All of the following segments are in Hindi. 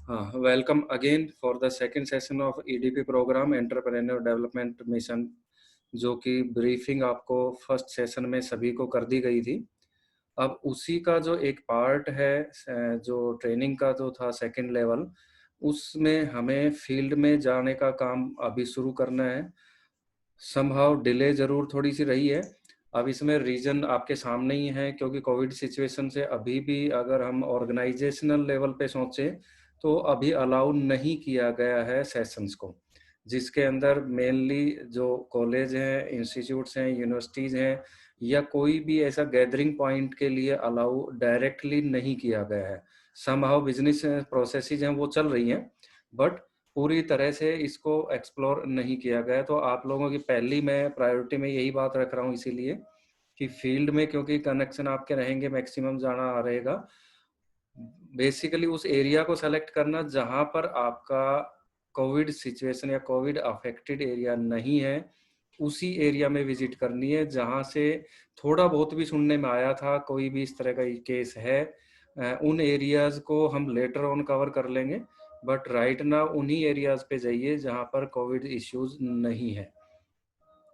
Welcome again for the second session of EDP program entrepreneur development mission, जो कि ब्रीफिंग आपको फर्स्ट सेशन में सभी को कर दी गई थी। अब उसी का जो एक पार्ट है, जो ट्रेनिंग का जो था सेकंड लेवल, उसमें हमें फील्ड में जाने का काम अभी शुरू करना है। समहाउ डिले जरूर थोड़ी सी रही है। अब इसमें रीजन आपके सामने ही है, क्योंकि कोविड सिचुएशन से अभी भी अगर हम ऑर्गेनाइजेशनल लेवल पे सोचें तो अभी अलाउ नहीं किया गया है सेशंस को, जिसके अंदर मेनली जो कॉलेज हैं, इंस्टीट्यूट्स हैं, यूनिवर्सिटीज़ हैं, या कोई भी ऐसा गैदरिंग पॉइंट के लिए अलाउ डायरेक्टली नहीं किया गया है। समहाउ बिजनेस प्रोसेसेस हैं वो चल रही हैं, बट पूरी तरह से इसको एक्सप्लोर नहीं किया गया। तो आप लोगों की पहली मैं प्रायोरिटी में यही बात रख रहा हूँ, इसीलिए कि फील्ड में क्योंकि कनेक्शन आपके रहेंगे, मैक्सिमम जाना रहेगा, बेसिकली उस एरिया को सेलेक्ट करना जहां पर आपका कोविड सिचुएशन या कोविड अफेक्टेड एरिया नहीं है, उसी एरिया में विजिट करनी है जहां से थोड़ा बहुत भी सुनने में आया था कोई भी इस तरह का केस है। उन एरियाज को हम लेटर ऑन कवर कर लेंगे, बट राइट नाउ उन्हीं एरियाज पे जाइए जहां पर कोविड इश्यूज नहीं है।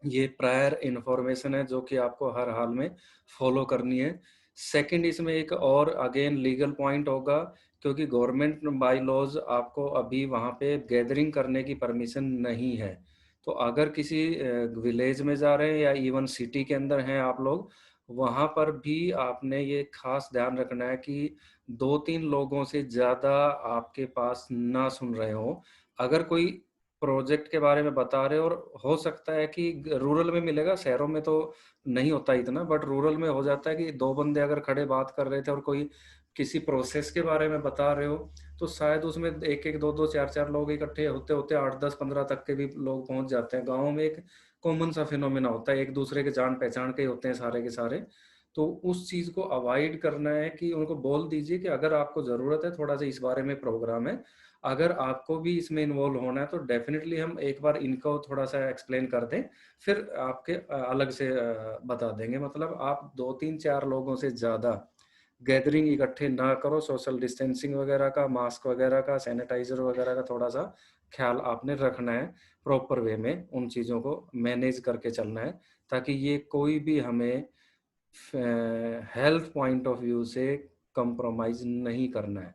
ये प्रायर इन्फॉर्मेशन है जो कि आपको हर हाल में फॉलो करनी है। सेकंड, इसमें एक और अगेन लीगल पॉइंट होगा, क्योंकि गवर्नमेंट बाय लॉज आपको अभी वहाँ पे गैदरिंग करने की परमिशन नहीं है। तो अगर किसी विलेज में जा रहे हैं या इवन सिटी के अंदर हैं आप लोग, वहाँ पर भी आपने ये खास ध्यान रखना है कि 2-3 लोगों से ज़्यादा आपके पास ना सुन रहे हो। अगर कोई प्रोजेक्ट के बारे में बता रहे हो, और हो सकता है कि रूरल में मिलेगा, शहरों में तो नहीं होता इतना, बट रूरल में हो जाता है कि 2 बंदे अगर खड़े बात कर रहे थे और कोई किसी प्रोसेस के बारे में बता रहे हो, तो शायद उसमें 1-1, 2-2, 4-4 लोग इकट्ठे होते होते 8-10, 15 तक के भी लोग पहुंच जाते हैं। गाँव में एक कॉमन सा फिनोमेना होता है, एक दूसरे के जान पहचान के होते हैं सारे के सारे। तो उस चीज को अवॉइड करना है कि उनको बोल दीजिए कि अगर आपको जरूरत है, थोड़ा सा इस बारे में प्रोग्राम है, अगर आपको भी इसमें इन्वॉल्व होना है तो डेफिनेटली हम एक बार इनको थोड़ा सा एक्सप्लेन कर दें, फिर आपके अलग से बता देंगे। मतलब आप 2-3-4 लोगों से ज़्यादा गैदरिंग इकट्ठे ना करो। सोशल डिस्टेंसिंग वगैरह का, मास्क वगैरह का, सैनिटाइजर वगैरह का थोड़ा सा ख्याल आपने रखना है। प्रॉपर वे में उन चीज़ों को मैनेज करके चलना है, ताकि ये कोई भी हमें हेल्थ पॉइंट ऑफ व्यू से कंप्रोमाइज नहीं करना है।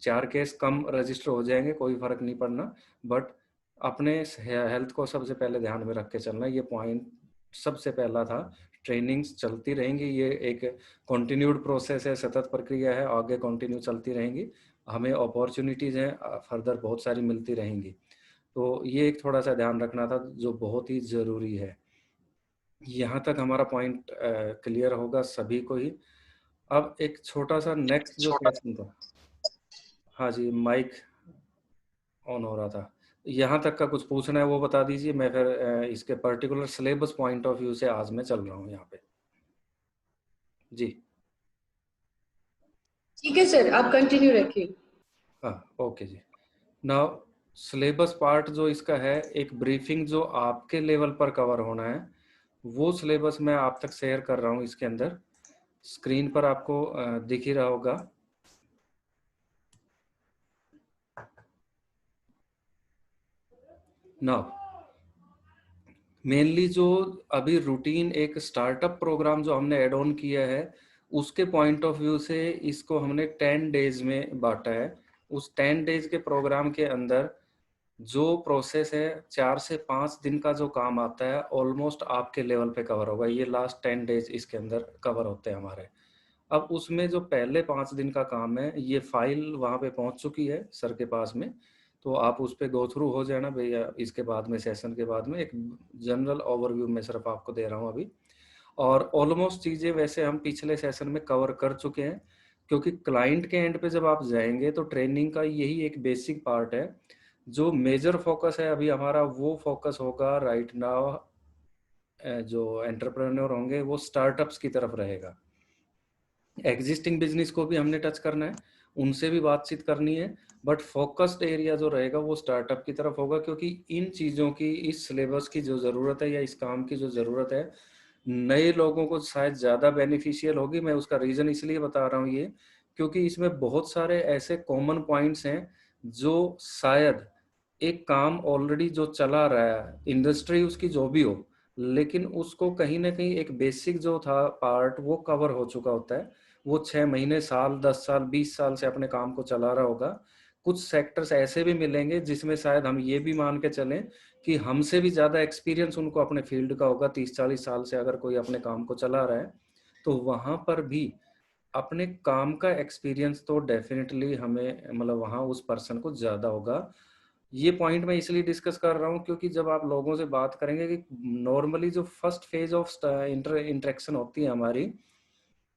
4 केस कम रजिस्टर हो जाएंगे, कोई फर्क नहीं पड़ना, बट अपने हेल्थ को सबसे पहले ध्यान में रख के चलना। ये पॉइंट सबसे पहला था। ट्रेनिंग्स चलती रहेंगी, ये एक कंटिन्यूड प्रोसेस है, सतत प्रक्रिया है, आगे कंटिन्यू चलती रहेंगी। हमें अपॉर्चुनिटीज हैं फर्दर बहुत सारी मिलती रहेंगी। तो ये एक थोड़ा सा ध्यान रखना था जो बहुत ही ज़रूरी है। यहाँ तक हमारा पॉइंट क्लियर होगा सभी को ही। अब एक छोटा सा नेक्स्ट जो सेशन था, हाँ जी, माइक ऑन हो रहा था। यहाँ तक का कुछ पूछना है वो बता दीजिए, मैं फिर इसके particular syllabus point of view से आज मैं चल रहा हूँ यहाँ पे। जी ठीक है सर, आप कंटिन्यू रखिए। हाँ, ओके जी। नाउ सिलेबस पार्ट जो इसका है, एक ब्रीफिंग जो आपके लेवल पर कवर होना है, वो सिलेबस मैं आप तक शेयर कर रहा हूँ। इसके अंदर स्क्रीन पर आपको दिख ही रहा होगा। नाउ मेनली जो अभी रूटीन एक स्टार्टअप प्रोग्राम जो हमने ऐड ऑन किया है, उसके पॉइंट ऑफ व्यू से इसको हमने 10 डेज में बांटा है। उस 10 डेज के प्रोग्राम के अंदर जो प्रोसेस है, 4 से 5 दिन का जो काम आता है, ऑलमोस्ट आपके लेवल पे कवर होगा। ये लास्ट 10 डेज इसके अंदर कवर होते हैं हमारे। अब उसमें जो पहले 5 दिन का काम है, ये फाइल वहाँ पे पहुँच चुकी है सर के पास में, तो आप उस पर गो थ्रू हो जाना भैया। इसके बाद में, सेशन के बाद में, एक जनरल ओवरव्यू में सिर्फ आपको दे रहा हूँ अभी। और ऑलमोस्ट चीज़ें वैसे हम पिछले सेशन में कवर कर चुके हैं, क्योंकि क्लाइंट के एंड पे जब आप जाएंगे तो ट्रेनिंग का यही एक बेसिक पार्ट है। जो मेजर फोकस है अभी हमारा, वो फोकस होगा राइट नाउ, जो एंटरप्रेन्योर होंगे वो स्टार्टअप्स की तरफ रहेगा। एग्जिस्टिंग बिजनेस को भी हमने टच करना है, उनसे भी बातचीत करनी है, बट फोकस्ड एरिया जो रहेगा वो स्टार्टअप की तरफ होगा, क्योंकि इन चीज़ों की, इस सिलेबस की जो ज़रूरत है या इस काम की जो ज़रूरत है, नए लोगों को शायद ज़्यादा बेनिफिशियल होगी। मैं उसका रीज़न इसलिए बता रहा हूँ ये, क्योंकि इसमें बहुत सारे ऐसे कॉमन पॉइंट्स हैं जो शायद एक काम ऑलरेडी जो चला रहा है, इंडस्ट्री उसकी जो भी हो, लेकिन उसको कहीं न कहीं एक बेसिक जो था पार्ट वो कवर हो चुका होता है। वो 6 महीने, साल, 10 साल, 20 साल से अपने काम को चला रहा होगा। कुछ सेक्टर्स ऐसे भी मिलेंगे जिसमें शायद हम ये भी मान के चलें कि हमसे भी ज़्यादा एक्सपीरियंस उनको अपने फील्ड का होगा, 30-40 साल से अगर कोई अपने काम को चला रहा है, तो वहाँ पर भी अपने काम का एक्सपीरियंस तो डेफ़िनेटली हमें मतलब वहाँ उस पर्सन को ज़्यादा होगा। ये पॉइंट मैं इसलिए डिस्कस कर रहा हूँ क्योंकि जब आप लोगों से बात करेंगे कि नॉर्मली जो फर्स्ट फेज़ ऑफ इंटरेक्शन होती है हमारी,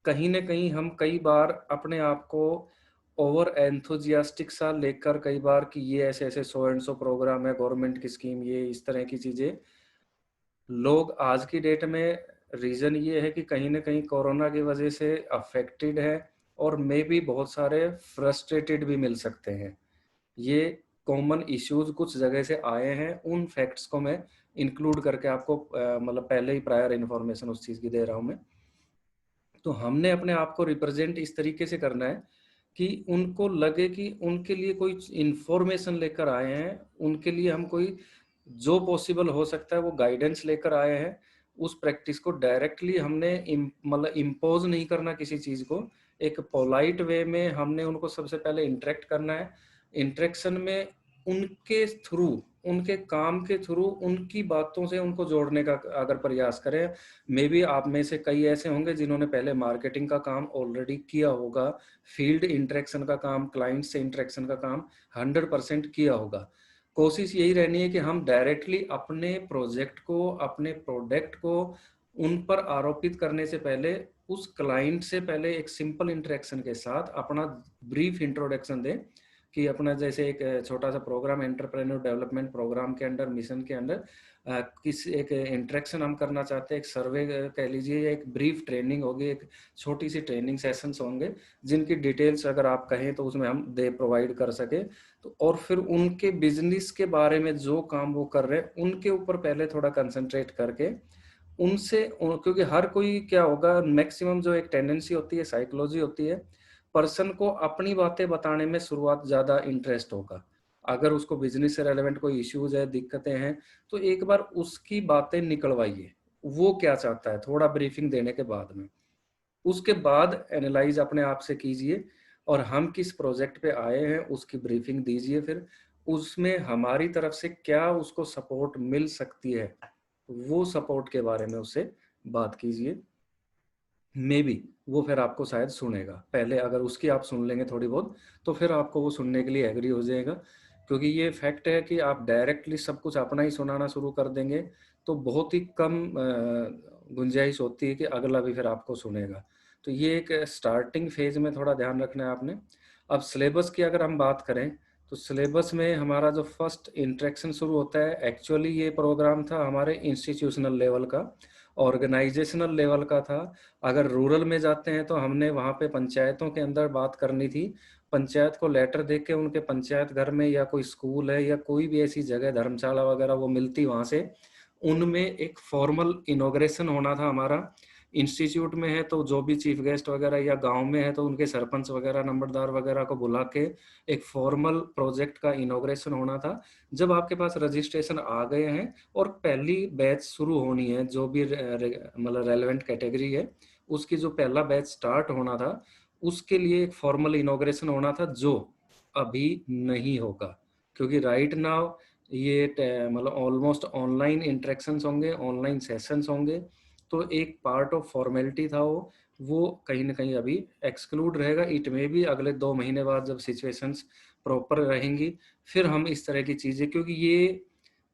कहीं न कहीं हम कई बार अपने आप को ओवर एंथुसियास्टिक सा लेकर कई बार कि ये ऐसे-ऐसे सो एंड सो प्रोग्राम है, गवर्नमेंट की स्कीम ये इस तरह की चीज़ें। लोग आज की डेट में रीज़न ये है कि कहीं न कहीं कोरोना की वज़ह से अफ़ेक्टेड है और मे बी बहुत सारे फ्रस्ट्रेटेड भी मिल सकते हैं। ये कॉमन इश्यूज़ कुछ जगह से आए हैं, उन फैक्ट्स को मैं इंक्लूड करके आपको मतलब पहले ही प्रायर इन्फॉर्मेशन उस चीज़ की दे रहा हूँ मैं। तो हमने अपने आप को रिप्रेजेंट इस तरीके से करना है कि उनको लगे कि उनके लिए कोई इन्फॉर्मेशन लेकर आए हैं, उनके लिए हम कोई जो पॉसिबल हो सकता है वो गाइडेंस लेकर आए हैं। उस प्रैक्टिस को डायरेक्टली हमने मतलब इम्पोज़ नहीं करना किसी चीज़ को, एक पोलाइट वे में हमने उनको सबसे पहले इंटरैक्ट करना है। इंटरेक्शन में उनके थ्रू, उनके काम के थ्रू, उनकी बातों से उनको जोड़ने का अगर प्रयास करें, मे बी आप में से कई ऐसे होंगे जिन्होंने पहले मार्केटिंग का काम ऑलरेडी किया होगा, फील्ड इंटरेक्शन का काम, क्लाइंट से इंटरेक्शन का काम 100% किया होगा। कोशिश यही रहनी है कि हम डायरेक्टली अपने प्रोजेक्ट को, अपने प्रोडक्ट को उन पर आरोपित करने से पहले उस क्लाइंट से पहले एक सिंपल इंटरेक्शन के साथ अपना ब्रीफ इंट्रोडक्शन दें कि अपना जैसे एक छोटा सा प्रोग्राम एंटरप्रेन्योर डेवलपमेंट प्रोग्राम के अंडर, मिशन के अंडर किस एक इंटरेक्शन हम करना चाहते हैं, एक सर्वे कह लीजिए या एक ब्रीफ ट्रेनिंग होगी, एक छोटी सी ट्रेनिंग सेशंस होंगे जिनकी डिटेल्स अगर आप कहें तो उसमें हम दे प्रोवाइड कर सके। तो और फिर उनके बिजनेस के बारे में जो काम वो कर रहे हैं उनके ऊपर पहले थोड़ा कंसंट्रेट करके उनसे क्योंकि हर कोई क्या होगा, मैक्सिमम जो एक टेंडेंसी होती है, साइकोलॉजी होती है, पर्सन को अपनी बातें बताने में शुरुआत ज़्यादा इंटरेस्ट होगा। अगर उसको बिज़नेस से रिलेवेंट कोई इश्यूज़ है, दिक्कतें हैं, तो एक बार उसकी बातें निकलवाइए। वो क्या चाहता है, थोड़ा ब्रीफिंग देने के बाद में। उसके बाद एनालाइज़ अपने आप से कीजिए और हम किस प्रोजेक्ट पे आए हैं, उसकी ब्रीफिंग दीजिए फिर। उसमें हमारी तरफ से क्या उसको सपोर्ट मिल सकती है, वो सपोर्ट के बारे में उससे बात कीजिए। मेबी वो फिर आपको शायद सुनेगा। पहले अगर उसकी आप सुन लेंगे थोड़ी बहुत, तो फिर आपको वो सुनने के लिए एग्री हो जाएगा। क्योंकि ये फैक्ट है कि आप डायरेक्टली सब कुछ अपना ही सुनाना शुरू कर देंगे, तो बहुत ही कम गुंजाइश होती है कि अगला भी फिर आपको सुनेगा। तो ये एक स्टार्टिंग फेज़ में थोड़ा ध्यान रखना है आपने। अब सिलेबस की अगर हम बात करें, तो सिलेबस में हमारा जो फर्स्ट इंटरेक्शन शुरू होता है, एक्चुअली ये प्रोग्राम था हमारे इंस्टीट्यूशनल लेवल का, ऑर्गेनाइजेशनल लेवल का था। अगर रूरल में जाते हैं तो हमने वहाँ पे पंचायतों के अंदर बात करनी थी। पंचायत को लेटर दे के उनके पंचायत घर में या कोई स्कूल है या कोई भी ऐसी जगह धर्मशाला वगैरह वो मिलती वहाँ से, उनमें एक फॉर्मल इनॉग्रेशन होना था हमारा। इंस्टीट्यूट में है तो जो भी चीफ गेस्ट वगैरह, या गाँव में है तो उनके सरपंच वगैरह, नंबरदार वगैरह को बुला के एक फॉर्मल प्रोजेक्ट का इनॉग्रेशन होना था। जब आपके पास रजिस्ट्रेशन आ गए हैं और पहली बैच शुरू होनी है, जो भी मतलब रेलेवेंट कैटेगरी है, उसकी जो पहला बैच स्टार्ट होना था, उसके लिए एक फॉर्मल इनॉग्रेशन होना था जो अभी नहीं होगा। क्योंकि राइट नाउ ये मतलब ऑलमोस्ट ऑनलाइन इंटरेक्शंस होंगे, ऑनलाइन सेशंस होंगे, तो एक पार्ट ऑफ फॉर्मेलिटी था वो कहीं न कहीं अभी एक्सक्लूड रहेगा। इट मे बी अगले 2 महीने बाद जब सिचुएशंस प्रॉपर रहेंगी, फिर हम इस तरह की चीज़ें, क्योंकि ये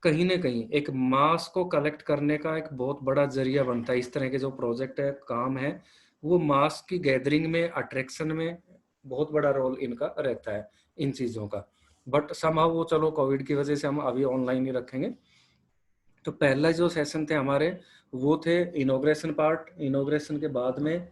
कहीं न कहीं एक मास को कलेक्ट करने का एक बहुत बड़ा ज़रिया बनता है। इस तरह के जो प्रोजेक्ट है, काम है, वो मास की गैदरिंग में, अट्रैक्शन में बहुत बड़ा रोल इनका रहता है, इन चीज़ों का। बट समहाउ वो चलो कोविड की वजह से हम अभी ऑनलाइन ही रखेंगे। तो पहला जो सेशन थे हमारे, वो थे इनॉग्रेशन पार्ट। इनॉग्रेशन के बाद में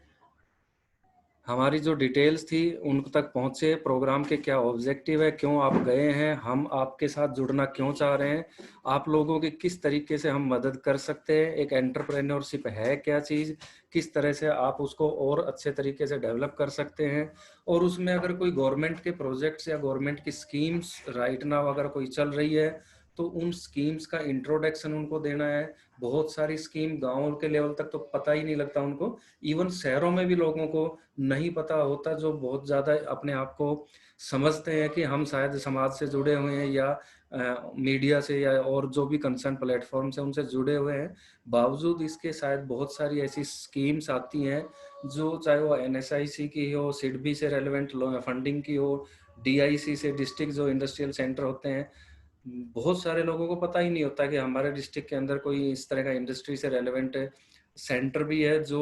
हमारी जो डिटेल्स थी उन तक पहुंचे, प्रोग्राम के क्या ऑब्जेक्टिव है, क्यों आप गए हैं, हम आपके साथ जुड़ना क्यों चाह रहे हैं, आप लोगों की किस तरीके से हम मदद कर सकते हैं, एक एंटरप्रेन्योरशिप है क्या चीज़, किस तरह से आप उसको और अच्छे तरीके से डेवलप कर सकते हैं, और उसमें अगर कोई गवर्नमेंट के प्रोजेक्ट्स या गवर्नमेंट की स्कीम्स राइट नाउ अगर कोई चल रही है तो उन स्कीम्स का इंट्रोडक्शन उनको देना है। बहुत सारी स्कीम गाँव के लेवल तक तो पता ही नहीं लगता उनको, इवन शहरों में भी लोगों को नहीं पता होता, जो बहुत ज़्यादा अपने आप को समझते हैं कि हम शायद समाज से जुड़े हुए हैं या मीडिया से या और जो भी कंसर्न प्लेटफॉर्म से उनसे जुड़े हुए हैं, बावजूद इसके शायद बहुत सारी ऐसी स्कीम्स आती हैं जो चाहे वो NSIC की हो, सिडबी से रेलिवेंट फंडिंग की हो, DIC से डिस्ट्रिक्ट जो इंडस्ट्रियल सेंटर होते हैं, बहुत सारे लोगों को पता ही नहीं होता कि हमारे डिस्ट्रिक्ट के अंदर कोई इस तरह का इंडस्ट्री से रेलेवेंट सेंटर भी है जो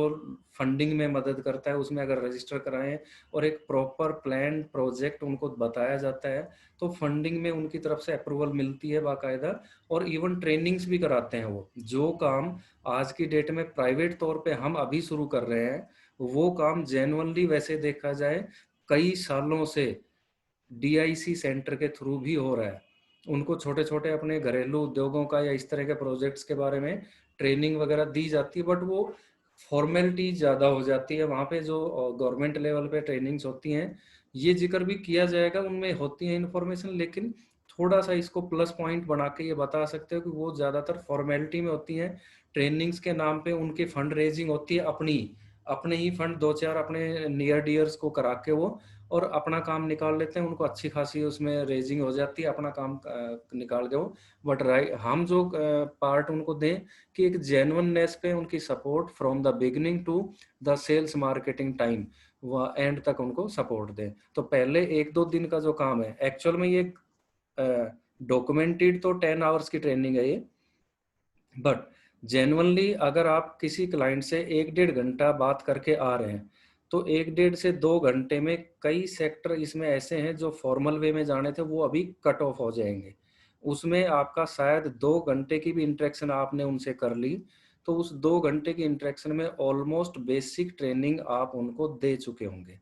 फंडिंग में मदद करता है। उसमें अगर रजिस्टर कराएं और एक प्रॉपर प्लान प्रोजेक्ट उनको बताया जाता है तो फंडिंग में उनकी तरफ से अप्रूवल मिलती है बाकायदा, और इवन ट्रेनिंग्स भी कराते हैं। वो जो काम आज की डेट में प्राइवेट तौर पे हम अभी शुरू कर रहे हैं, वो काम जेन्युइनली वैसे देखा जाए कई सालों से DIC सेंटर के थ्रू भी हो रहा है। उनको छोटे छोटे अपने घरेलू उद्योगों का या इस तरह के प्रोजेक्ट्स के बारे में ट्रेनिंग वगैरह दी जाती है, बट वो फॉर्मेलिटी ज़्यादा हो जाती है। वहाँ पे जो गवर्नमेंट लेवल पे ट्रेनिंग्स होती हैं, ये जिक्र भी किया जाएगा, उनमें होती है इन्फॉर्मेशन, लेकिन थोड़ा सा इसको प्लस पॉइंट बना के ये बता सकते हो कि वो ज़्यादातर फॉर्मेलिटी में होती हैं। ट्रेनिंग्स के नाम पे उनकी फंड रेजिंग होती है, अपने ही फंड दो चार अपने नियर डियर्स को करा के वो और अपना काम निकाल लेते हैं। उनको अच्छी खासी उसमें रेजिंग हो जाती है, अपना काम निकाल के वो। बट राइट, हम जो पार्ट उनको दें कि एक जेन्युइननेस पे उनकी support from the beginning to the sales marketing time, वह एंड तक उनको सपोर्ट दें। तो पहले 1-2 दिन का जो काम है, एक्चुअल में ये डॉक्यूमेंटेड तो 10 आवर्स की ट्रेनिंग है ये, बट जेन्युइनली अगर आप किसी क्लाइंट से 1-1.5 घंटा बात करके आ रहे हैं तो 1-1.5 से 2 घंटे में कई सेक्टर इसमें ऐसे हैं जो फॉर्मल वे में जाने थे वो अभी कट ऑफ हो जाएंगे। उसमें आपका शायद 2 घंटे की भी इंटरेक्शन आपने उनसे कर ली तो उस 2 घंटे की इंटरेक्शन में ऑलमोस्ट बेसिक ट्रेनिंग आप उनको दे चुके होंगे,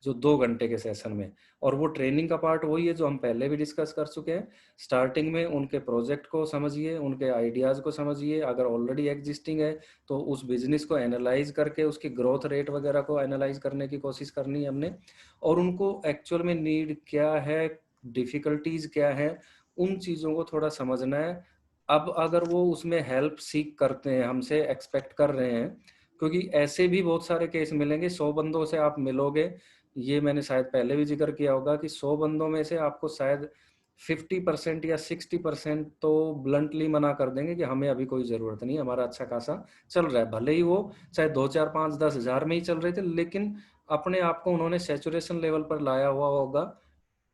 जो 2 घंटे के सेशन में। और वो ट्रेनिंग का पार्ट वही है जो हम पहले भी डिस्कस कर चुके हैं। स्टार्टिंग में उनके प्रोजेक्ट को समझिए, उनके आइडियाज़ को समझिए, अगर ऑलरेडी एग्जिस्टिंग है तो उस बिजनेस को एनालाइज करके उसकी ग्रोथ रेट वगैरह को एनालाइज करने की कोशिश करनी है हमने, और उनको एक्चुअल में नीड क्या है, डिफिकल्टीज क्या है, उन चीज़ों को थोड़ा समझना है। अब अगर वो उसमें हेल्प सीख करते हैं, हमसे एक्सपेक्ट कर रहे हैं, क्योंकि ऐसे भी बहुत सारे केस मिलेंगे। 100 बंदों से आप मिलोगे, ये मैंने शायद पहले भी जिक्र किया होगा कि 100 बंदों में से आपको शायद 50% या 60% तो ब्लंटली मना कर देंगे कि हमें अभी कोई ज़रूरत नहीं, हमारा अच्छा खासा चल रहा है। भले ही वो चाहे 2, 4, 5, 10 हज़ार में ही चल रहे थे, लेकिन अपने आप को उन्होंने सैचुरेशन लेवल पर लाया हुआ होगा।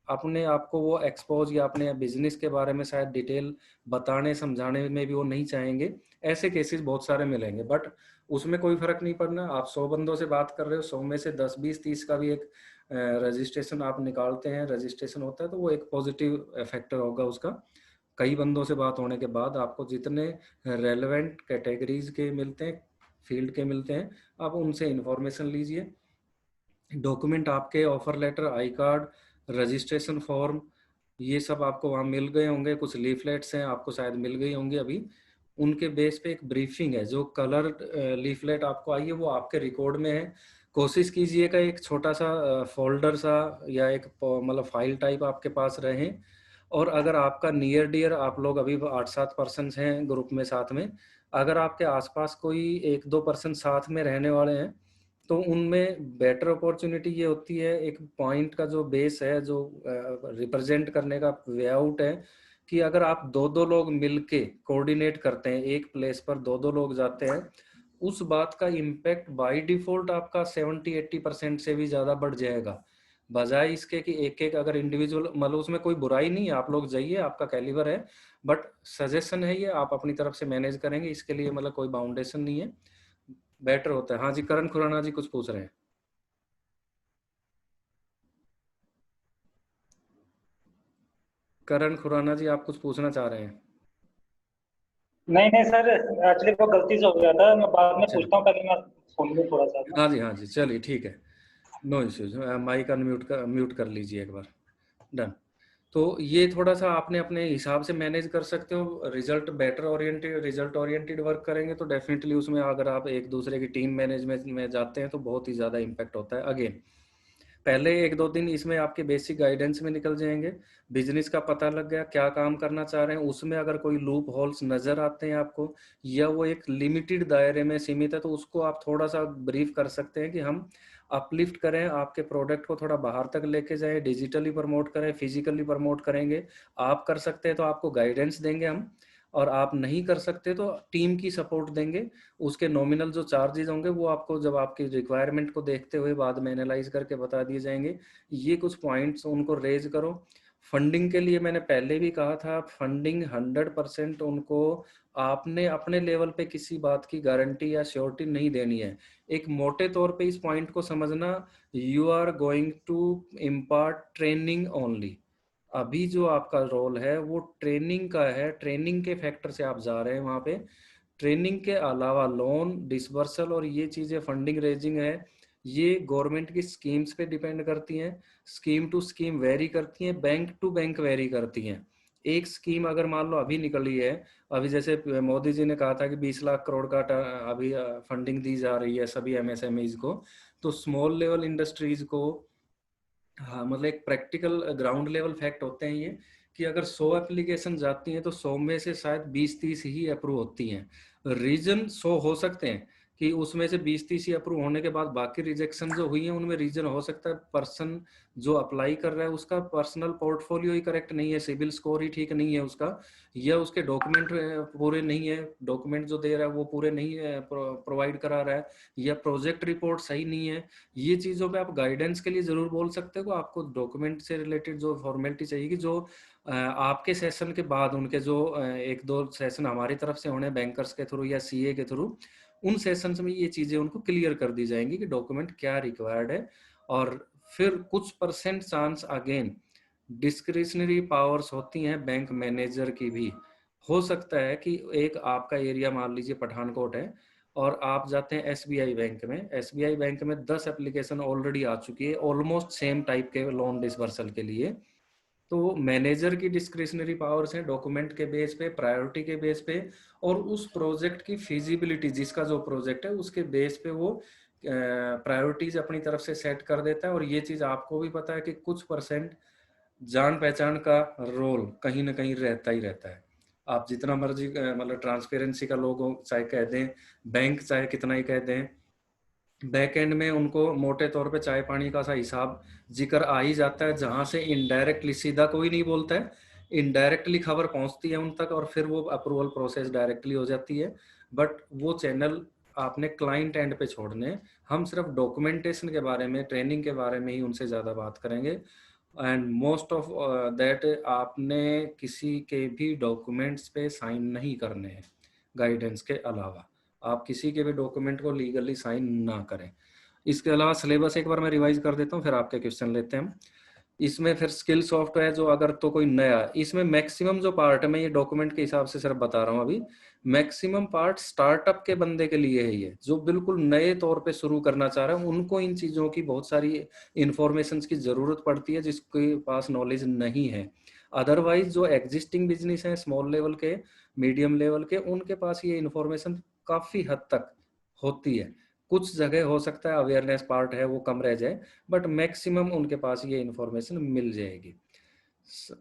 अपने आप को वो एक्सपोज या अपने बिजनेस के बारे में शायद डिटेल बताने समझाने में भी वो नहीं चाहेंगे। ऐसे केसेस बहुत सारे मिलेंगे, बट उसमें कोई फर्क नहीं पड़ना। आप 100 बंदों से बात कर रहे हो, 100 में से 10, 20, 30 का भी एक रजिस्ट्रेशन आप निकालते हैं, रजिस्ट्रेशन होता है, तो वो एक पॉजिटिव फैक्टर होगा उसका। कई बंदों से बात होने के बाद आपको जितने रेलेवेंट कैटेगरीज के मिलते हैं, फील्ड के मिलते हैं, आप उनसे इंफॉर्मेशन लीजिए। डॉक्यूमेंट आपके offer letter, I card, registration form, ये सब आपको वहाँ मिल गए होंगे। कुछ लीफलेट्स हैं आपको शायद मिल गई होंगी अभी। उनके बेस पे एक ब्रीफिंग है, जो कलर लीफलेट आपको आई है वो आपके रिकॉर्ड में है। कोशिश कीजिएगा एक छोटा सा फोल्डर सा या एक मतलब फाइल टाइप आपके पास रहे। और अगर आपका नियर डियर, आप लोग अभी 8-7 पर्सन हैं ग्रुप में साथ में, अगर आपके आसपास कोई 1-2 पर्सन साथ में रहने वाले हैं तो उनमें बेटर अपॉर्चुनिटी ये होती है। एक पॉइंट का जो बेस है, जो रिप्रेजेंट करने का वे आउट है, कि अगर आप 2-2 लोग मिलके कोऑर्डिनेट करते हैं, एक प्लेस पर 2-2 लोग जाते हैं, उस बात का इम्पैक्ट बाय डिफॉल्ट आपका 70-80% से भी ज़्यादा बढ़ जाएगा। बजाय इसके कि एक एक अगर इंडिविजुअल, मतलब उसमें कोई बुराई नहीं है, आप लोग जाइए, आपका कैलिबर है, बट सजेशन है ये, आप अपनी तरफ से मैनेज करेंगे, इसके लिए मतलब कोई बाउंडेशन नहीं है, बेटर होता है। हाँ जी, करण खुराना जी कुछ पूछ रहे हैं। करण खुराना जी आप कुछ पूछना चाह रहे हैं? नहीं नहीं सर, एक्चुअली वो गलती से हो गया था, मैं बाद में अच्छा, पूछता हूँ, पहले मैं सुन लूँ थोड़ा सा ना। हाँ जी, हाँ जी, चलिए ठीक है। नो इश्यूज, माइक म्यूट कर लीजिए एक बार। डन। तो ये थोड़ा सा आपने अपने हिसाब से मैनेज कर सकते हो। रिजल्ट ओरिएंटेड वर्क करेंगे तो डेफिनेटली उसमें अगर आप एक दूसरे की टीम मैनेजमेंट में जाते हैं तो बहुत ही ज़्यादा इम्पैक्ट होता है। अगेन पहले 1-2 दिन इसमें आपके बेसिक गाइडेंस में निकल जाएंगे, बिजनेस का पता लग गया क्या काम करना चाह रहे हैं, उसमें अगर कोई लूप होल्स नज़र आते हैं आपको या वो एक लिमिटेड दायरे में सीमित है तो उसको आप थोड़ा सा ब्रीफ कर सकते हैं कि हम अपलिफ्ट करें, आपके प्रोडक्ट को थोड़ा बाहर तक लेके जाएं, डिजिटली प्रमोट करें, फिजिकली प्रमोट करेंगे। आप कर सकते हैं तो आपको गाइडेंस देंगे हम, और आप नहीं कर सकते तो टीम की सपोर्ट देंगे। उसके नॉमिनल जो चार्जेस होंगे वो आपको जब आपकी रिक्वायरमेंट को देखते हुए बाद में एनालाइज करके बता दिए जाएंगे। ये कुछ पॉइंट्स उनको रेज करो। फंडिंग के लिए मैंने पहले भी कहा था, फंडिंग 100% उनको आपने अपने लेवल पे किसी बात की गारंटी या श्योरिटी नहीं देनी है। एक मोटे तौर पे इस पॉइंट को समझना, you are going to impart training only. अभी जो आपका रोल है वो ट्रेनिंग का है, ट्रेनिंग के फैक्टर से आप जा रहे हैं वहां पे। ट्रेनिंग के अलावा लोन डिसबर्सल और ये चीजें फंडिंग रेजिंग है, ये गवर्नमेंट की स्कीम्स पे डिपेंड करती हैं। स्कीम टू स्कीम वेरी करती हैं, बैंक टू बैंक वेरी करती हैं। एक स्कीम अगर मान लो अभी निकली है, अभी जैसे मोदी जी ने कहा था कि 20 लाख करोड़ का अभी फंडिंग दी जा रही है सभी एमएसएमईज को, तो स्मॉल लेवल इंडस्ट्रीज को, हाँ मतलब एक प्रैक्टिकल ग्राउंड लेवल फैक्ट होते हैं ये, कि अगर 100 एप्लीकेशन जाती हैं तो 100 में से शायद 20-30 ही अप्रूव होती हैं। रीजन 100 हो सकते हैं कि उसमें से 20-30 ही अप्रूव होने के बाद बाकी रिजेक्शन जो हुई है उनमें रीजन हो सकता है पर्सन जो अप्लाई कर रहा है उसका पर्सनल पोर्टफोलियो ही करेक्ट नहीं है, सिविल स्कोर ही ठीक नहीं है उसका, या उसके डॉक्यूमेंट पूरे नहीं है, डॉक्यूमेंट जो दे रहा है वो पूरे नहीं है प्रोवाइड करा रहा है, या प्रोजेक्ट रिपोर्ट सही नहीं है। ये चीज़ों पे आप गाइडेंस के लिए ज़रूर बोल सकते हो। आपको डॉक्यूमेंट से रिलेटेड जो फॉर्मेलिटी चाहिए कि जो आपके सेशन के बाद उनके जो 1-2 सेशन हमारी तरफ से होने बैंकर्स के थ्रू या सीए के थ्रू, उन सेशंस में ये चीज़ें उनको क्लियर कर दी जाएंगी कि डॉक्यूमेंट क्या रिक्वायर्ड है। और फिर कुछ percent chance again discretionary powers होती हैं बैंक मैनेजर की भी। हो सकता है कि एक आपका एरिया मान लीजिए पठानकोट है और आप जाते हैं एसबीआई बैंक में, एसबीआई बैंक में 10 एप्लीकेशन ऑलरेडी आ चुकी है ऑलमोस्ट सेम टाइप के लोन डिसबर्सल के लिए। तो मैनेजर की डिस्क्रिशनरी पावर्स हैं डॉक्यूमेंट के बेस पे, प्रायोरिटी के बेस पे, और उस प्रोजेक्ट की फिजिबिलिटी, जिसका जो प्रोजेक्ट है उसके बेस पे वो प्रायोरिटीज अपनी तरफ से सेट कर देता है। और ये चीज आपको भी पता है कि कुछ परसेंट जान पहचान का रोल कहीं ना कहीं रहता ही रहता है। आप जितना मर्जी मतलब ट्रांसपेरेंसी का लोगों चाहे कह दें, बैंक चाहे कितना ही कह दें, बैक एंड में उनको मोटे तौर पे चाय पानी का सा हिसाब जिक्र आ ही जाता है, जहां से इनडायरेक्टली, सीधा कोई नहीं बोलता है, इनडायरेक्टली खबर पहुंचती है उन तक और फिर वो अप्रूवल प्रोसेस डायरेक्टली हो जाती है। बट वो चैनल आपने क्लाइंट एंड पे छोड़ने। हम सिर्फ डॉक्यूमेंटेशन के बारे में, ट्रेनिंग के बारे में ही उनसे ज़्यादा बात करेंगे। एंड मोस्ट ऑफ दैट आपने किसी के भी डॉक्यूमेंट्स पे साइन नहीं करने हैं गाइडेंस के अलावा। आप किसी के भी डॉक्यूमेंट को लीगली साइन ना करें। इसके अलावा सिलेबस एक बार मैं रिवाइज कर देता हूँ फिर आपके क्वेश्चन लेते हैं हम। इसमें फिर स्किल सॉफ्टवेयर जो अगर तो कोई नया, इसमें मैक्सिमम जो पार्ट है मैं ये डॉक्यूमेंट के हिसाब से सिर्फ बता रहा हूँ अभी, मैक्सिमम पार्ट स्टार्टअप के बंदे के लिए है ये, जो बिल्कुल नए तौर पे शुरू करना चाह रहे हैं उनको इन चीज़ों की बहुत सारी इंफॉर्मेशन की ज़रूरत पड़ती है जिसके पास नॉलेज नहीं है। अदरवाइज जो एग्जिस्टिंग बिजनेस है स्मॉल लेवल के, मीडियम लेवल के, उनके पास ये इंफॉर्मेशन काफ़ी हद तक होती है। कुछ जगह हो सकता है अवेयरनेस पार्ट है वो कम रह जाए, बट मैक्सिमम उनके पास ये इंफॉर्मेशन मिल जाएगी।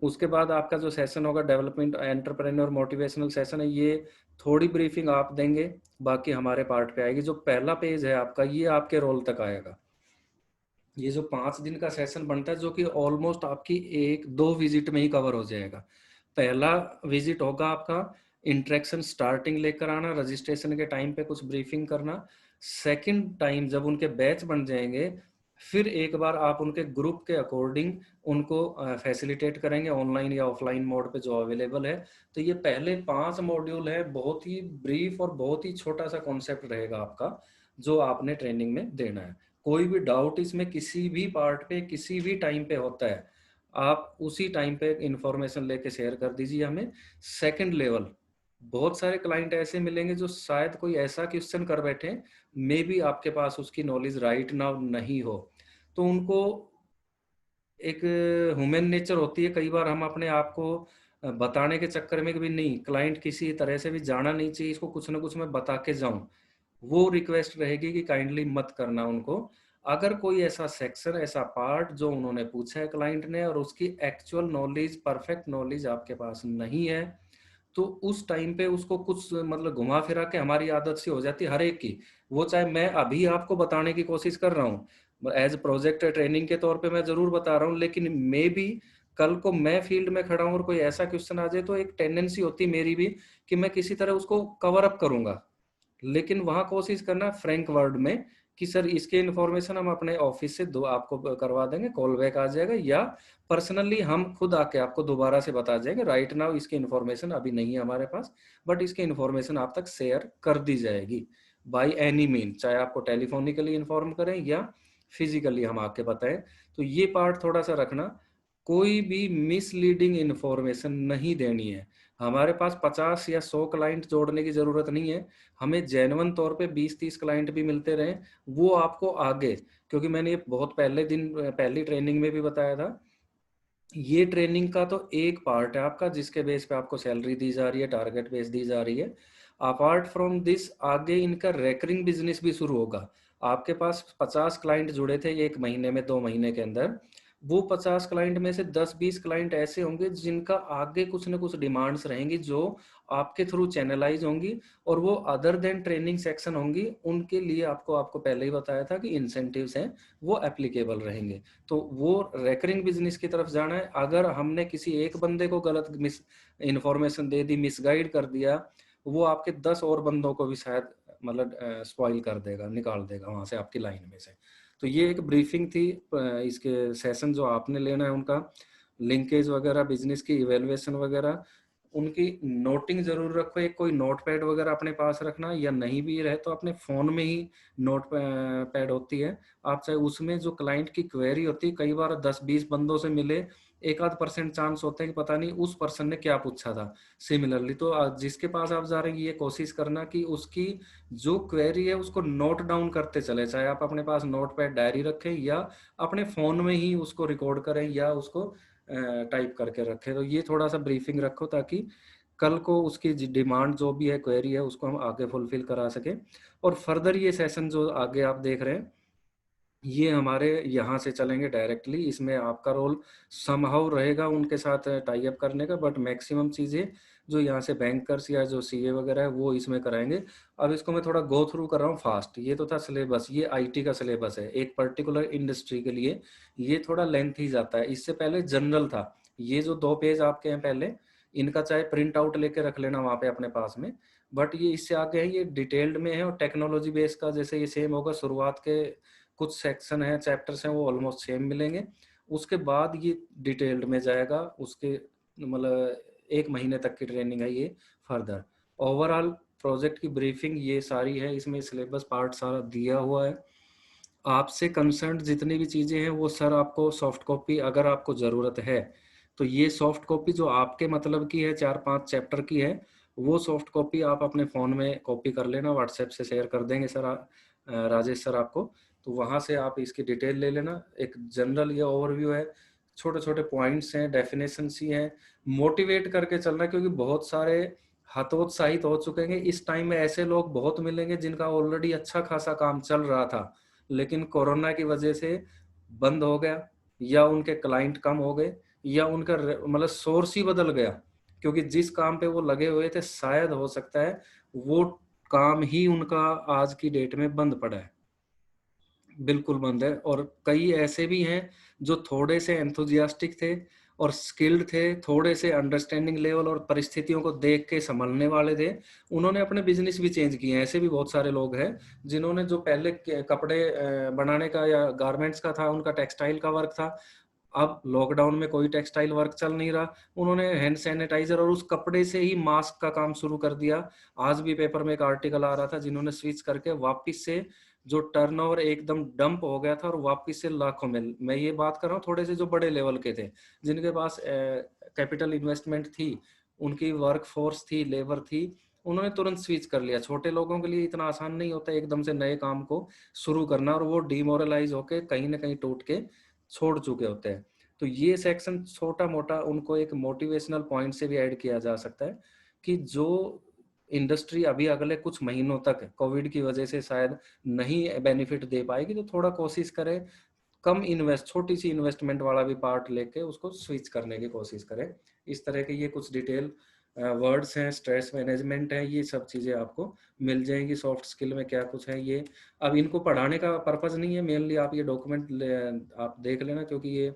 उसके बाद आपका जो सेशन होगा डेवलपमेंट एंटरप्रेन्योर मोटिवेशनल सेशन है, ये थोड़ी ब्रीफिंग आप देंगे, बाकी हमारे पार्ट पे आएगी। जो पहला पेज है आपका ये आपके रोल तक आएगा। ये जो 5 दिन का सेशन बनता है जो कि ऑलमोस्ट आपकी 1-2 विजिट में ही कवर हो जाएगा। पहला विजिट होगा आपका इंटरेक्शन स्टार्टिंग लेकर आना, रजिस्ट्रेशन के टाइम पे कुछ ब्रीफिंग करना। सेकंड टाइम जब उनके बैच बन जाएंगे फिर एक बार आप उनके ग्रुप के अकॉर्डिंग उनको फैसिलिटेट करेंगे ऑनलाइन या ऑफलाइन मोड पे जो अवेलेबल है। तो ये पहले 5 मॉड्यूल है, बहुत ही ब्रीफ और बहुत ही छोटा सा कॉन्सेप्ट रहेगा आपका जो आपने ट्रेनिंग में देना है। कोई भी डाउट इसमें किसी भी पार्ट पे किसी भी टाइम पे होता है, आप उसी टाइम पे इंफॉर्मेशन लेके शेयर कर दीजिए हमें। सेकंड लेवल, बहुत सारे क्लाइंट ऐसे मिलेंगे जो शायद कोई ऐसा क्वेश्चन कर बैठे, मे बी आपके पास उसकी नॉलेज राइट नाउ नहीं हो, तो उनको एक ह्यूमन नेचर होती है, कई बार हम अपने आप को बताने के चक्कर में कि भी नहीं, क्लाइंट किसी तरह से भी जाना नहीं चाहिए, इसको कुछ ना कुछ मैं बता के जाऊं, वो रिक्वेस्ट रहेगी कि काइंडली मत करना उनको। अगर कोई ऐसा सेक्शन, ऐसा पार्ट जो उन्होंने पूछा है क्लाइंट ने और उसकी एक्चुअल नॉलेज, परफेक्ट नॉलेज आपके पास नहीं है, तो उस टाइम पे उसको कुछ मतलब घुमा फिरा के, हमारी आदत सी हो जाती है हर एक की, वो चाहे मैं अभी आपको बताने की कोशिश कर रहा हूँ एज प्रोजेक्ट ट्रेनिंग के तौर पे मैं जरूर बता रहा हूँ, लेकिन मे बी कल को मैं फील्ड में खड़ा हूँ और कोई ऐसा क्वेश्चन आ जाए, तो एक टेंडेंसी होती है मेरी भी कि मैं किसी तरह उसको कवर अप करूंगा। लेकिन वहां कोशिश करना फ्रैंक वर्ड में कि सर इसके इन्फॉर्मेशन हम अपने ऑफिस से दो आपको करवा देंगे, कॉल बैक आ जाएगा, या पर्सनली हम खुद आके आपको दोबारा से बता जाएंगे, राइट नाउ इसकी इन्फॉर्मेशन अभी नहीं है हमारे पास, बट इसकी इन्फॉर्मेशन आप तक शेयर कर दी जाएगी बाय एनी मीन, चाहे आपको टेलीफोनिकली इन्फॉर्म करें या फिजिकली हम आके बताएं। तो ये पार्ट थोड़ा सा रखना, कोई भी मिसलीडिंग इन्फॉर्मेशन नहीं देनी है। हमारे पास 50 या 100 क्लाइंट जोड़ने की जरूरत नहीं है, हमें जेन्युइन तौर पे 20-30 क्लाइंट भी मिलते रहे, वो आपको आगे, क्योंकि मैंने ये बहुत पहले दिन पहली ट्रेनिंग में भी बताया था, ये ट्रेनिंग का तो एक पार्ट है आपका, जिसके बेस पे आपको सैलरी दी जा रही है, टारगेट बेस दी जा रही है। अपार्ट फ्रॉम दिस आगे इनका रेकरिंग बिजनेस भी शुरू होगा। आपके पास 50 क्लाइंट जुड़े थे 1 महीने में, 2 महीने के अंदर, वो 50 क्लाइंट में से 10-20 क्लाइंट ऐसे होंगे जिनका आगे कुछ ना कुछ डिमांड्स रहेंगी जो आपके थ्रू चैनलाइज होंगी, और वो अदर देन ट्रेनिंग सेक्शन होंगी, उनके लिए आपको पहले ही बताया था कि इंसेंटिव्स हैं वो एप्लीकेबल रहेंगे। तो वो रेकरिंग बिजनेस की तरफ जाना है। अगर हमने किसी एक बंदे को गलत मिस इन्फॉर्मेशन दे दी, मिसगाइड कर दिया, वो आपके 10 और बंदों को भी शायद मतलब स्पॉइल कर देगा, निकाल देगा वहां से आपकी लाइन में से। तो ये एक ब्रीफिंग थी। इसके सेशन जो आपने लेना है उनका लिंकेज वगैरह, बिजनेस की इवेल्युएशन वगैरह, उनकी नोटिंग जरूर रखो, एक कोई नोट पैड वगैरह अपने पास रखना, या नहीं भी रहे तो अपने फोन में ही नोट पैड होती है, आप चाहे उसमें जो क्लाइंट की क्वेरी होती है, कई बार 10-20 बंदों से मिले, 1-8% चांस होता है कि पता नहीं उस पर्सन ने क्या पूछा था सिमिलरली। तो जिसके पास आप जा रहे हैं ये कोशिश करना कि उसकी जो क्वेरी है उसको नोट डाउन करते चले, चाहे आप अपने पास नोट पैड डायरी रखें या अपने फोन में ही उसको रिकॉर्ड करें या उसको टाइप करके रखें। तो ये थोड़ा सा ब्रीफिंग रखो ताकि कल को उसकी डिमांड जो भी है, क्वेरी है, उसको हम आगे फुलफिल करा सके। और फर्दर ये सेशन जो आगे आप देख रहे हैं ये हमारे यहाँ से चलेंगे डायरेक्टली, इसमें आपका रोल समहाउ रहेगा उनके साथ टाई अप करने का, बट मैक्सिमम चीज़ें जो यहाँ से बैंकर्स या जो सीए वगैरह है वो इसमें कराएंगे। अब इसको मैं थोड़ा गो थ्रू कर रहा हूँ फास्ट। ये तो था सिलेबस, ये आईटी का सिलेबस है एक पर्टिकुलर इंडस्ट्री के लिए, ये थोड़ा लेंथ ही जाता है। इससे पहले जनरल था, ये जो 2 पेज आपके हैं पहले, इनका चाहे प्रिंट आउट लेके रख लेना वहाँ पे अपने पास में, बट ये इससे आगे है, ये डिटेल्ड में है और टेक्नोलॉजी बेस का जैसे ये सेम होगा। शुरुआत के कुछ सेक्शन है, चैप्टर्स हैं, वो ऑलमोस्ट सेम मिलेंगे, उसके बाद ये डिटेल्ड में जाएगा, उसके मतलब 1 महीने तक की ट्रेनिंग है ये फर्दर। ओवरऑल प्रोजेक्ट की ब्रीफिंग ये सारी है, इसमें सिलेबस पार्ट सारा दिया हुआ है। आपसे कंसर्न जितनी भी चीज़ें हैं वो सर आपको सॉफ्ट कॉपी अगर आपको ज़रूरत है तो ये सॉफ्ट कॉपी जो आपके मतलब की है 4-5 चैप्टर की है, वो सॉफ्ट कॉपी आप अपने फ़ोन में कॉपी कर लेना, व्हाट्सएप से शेयर कर देंगे सर राजेश सर आपको। तो वहाँ से आप इसकी डिटेल ले लेना। एक जनरल ये ओवरव्यू है, छोटे छोटे पॉइंट्स हैं, डेफिनेशन ही हैं, मोटिवेट करके चलना, क्योंकि बहुत सारे हतोत्साहित हो चुके हैं। इस टाइम में ऐसे लोग बहुत मिलेंगे जिनका ऑलरेडी अच्छा खासा काम चल रहा था, लेकिन कोरोना की वजह से बंद हो गया, या उनके क्लाइंट कम हो गए, या उनका मतलब सोर्स ही बदल गया, क्योंकि जिस काम पे वो लगे हुए थे शायद हो सकता है वो काम ही उनका आज की डेट में बंद पड़ा है, बिल्कुल बंद है। और कई ऐसे भी हैं जो थोड़े से एंथुजियास्टिक थे और स्किल्ड थे, थोड़े से अंडरस्टैंडिंग लेवल और परिस्थितियों को देख के संभलने वाले थे, उन्होंने अपने बिजनेस भी चेंज किए हैं। ऐसे भी बहुत सारे लोग हैं जिन्होंने, जो पहले कपड़े बनाने का या गारमेंट्स का था, उनका टेक्सटाइल का वर्क था, अब लॉकडाउन में कोई टेक्सटाइल वर्क चल नहीं रहा, उन्होंने हैंड सैनिटाइजर और उस कपड़े से ही मास्क का काम शुरू कर दिया। आज भी पेपर में एक आर्टिकल आ रहा था जिन्होंने स्विच करके वापस से, जो टर्नओवर एकदम डंप हो गया था और वापस से लाखों में, मैं ये बात कर रहा हूँ थोड़े से जो बड़े लेवल के थे, जिनके पास कैपिटल इन्वेस्टमेंट थी, उनकी वर्क फोर्स थी, लेबर थी, उन्होंने तुरंत स्विच कर लिया। छोटे लोगों के लिए इतना आसान नहीं होता एकदम से नए काम को शुरू करना, और वो डिमोरलाइज होके कहीं ना कहीं टूट के छोड़ चुके होते हैं। तो ये सेक्शन छोटा मोटा उनको एक मोटिवेशनल पॉइंट से भी ऐड किया जा सकता है कि जो इंडस्ट्री अभी अगले कुछ महीनों तक कोविड की वजह से शायद नहीं बेनिफिट दे पाएगी, तो थोड़ा कोशिश करें, कम इन्वेस्ट, छोटी सी इन्वेस्टमेंट वाला भी पार्ट लेके उसको स्विच करने की कोशिश करें। इस तरह के ये कुछ डिटेल वर्ड्स हैं, स्ट्रेस मैनेजमेंट है, ये सब चीज़ें आपको मिल जाएंगी। सॉफ्ट स्किल में क्या कुछ है ये, अब इनको पढ़ाने का पर्पज़ नहीं है, मेनली आप ये डॉक्यूमेंट आप देख लेना, क्योंकि ये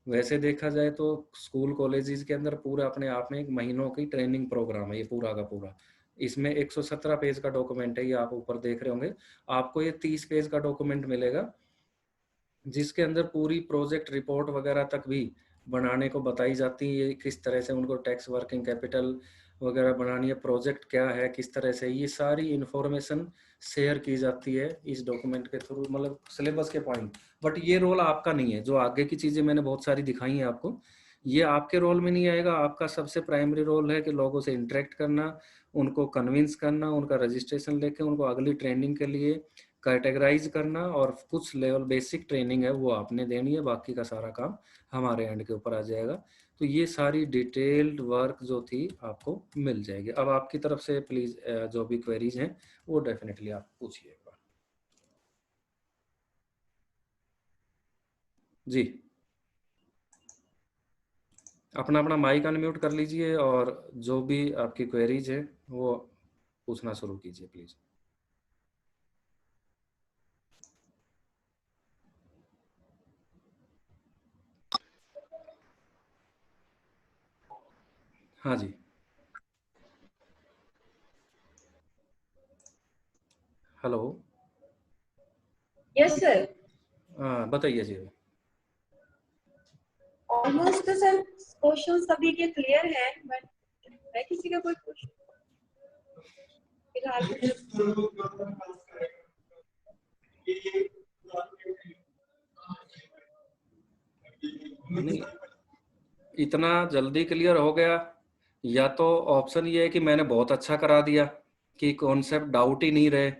वैसे देखा जाए तो स्कूल कॉलेजेस के अंदर पूरा अपने आप में एक महीनों की ट्रेनिंग प्रोग्राम है ये पूरा का पूरा। इसमें 117 पेज का डॉक्यूमेंट है, ये आप ऊपर देख रहे होंगे। आपको ये 30 पेज का डॉक्यूमेंट मिलेगा जिसके अंदर पूरी प्रोजेक्ट रिपोर्ट वगैरह तक भी बनाने को बताई जाती है, किस तरह से उनको टैक्स वर्किंग कैपिटल वगैरह बनानी है, प्रोजेक्ट क्या है, किस तरह से, ये सारी इंफॉर्मेशन शेयर की जाती है इस डॉक्यूमेंट के थ्रू, मतलब सिलेबस के पॉइंट। बट ये रोल आपका नहीं है, जो आगे की चीज़ें मैंने बहुत सारी दिखाई हैं आपको, ये आपके रोल में नहीं आएगा। आपका सबसे प्राइमरी रोल है कि लोगों से इंटरेक्ट करना, उनको कन्विंस करना, उनका रजिस्ट्रेशन लेके उनको अगली ट्रेनिंग के लिए कैटेगराइज करना, और कुछ लेवल बेसिक ट्रेनिंग है वो आपने देनी है, बाकी का सारा काम हमारे एंड के ऊपर आ जाएगा। तो ये सारी डिटेल्ड वर्क जो थी आपको मिल जाएगी। अब आपकी तरफ से प्लीज जो भी क्वेरीज हैं वो डेफिनेटली आप पूछिए एक बार। जी, अपना अपना माइक अनम्यूट कर लीजिए और जो भी आपकी क्वेरीज है वो पूछना शुरू कीजिए प्लीज। हाँ जी, हेलो। Yes, sir. हाँ बताइए जी। Almost सर क्वेश्चन सभी के क्लियर हैं, बट है किसी का कोई क्वेश्चन फिलहाल की तरफ? नहीं, इतना जल्दी क्लियर हो गया, या तो ऑप्शन ये है कि मैंने बहुत अच्छा करा दिया कि कॉन्सेप्ट डाउट ही नहीं रहे,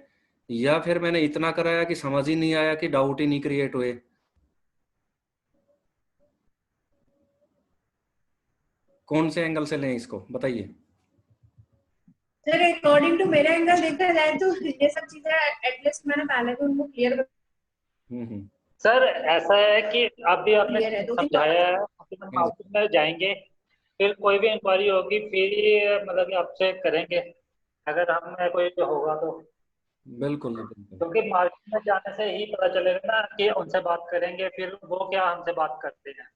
या फिर मैंने इतना कराया कि समझ ही नहीं आया कि डाउट ही नहीं क्रिएट हुए। कौन से एंगल से लें इसको बताइए। सर अकॉर्डिंग टू मेरा एंगल देखा जाए तो ये सब चीजें एटलीस्ट मैंने पहले भी उनको क्लियर हम्म। सर ऐसा है कि अभी आपने क्लियर है, दो तीन समझाया है, अभी हम हाँ जी, मार्केट में जाएंगे, फिर कोई भी इंक्वायरी होगी फिर मतलब कि आपसे करेंगे, अगर हम में कोई होगा तो। बिल्कुल बिल्कुल। क्योंकि मार्केट में जाने से ही पता चलेगा ना कि उनसे बात करेंगे फिर वो क्या हमसे बात करते हैं।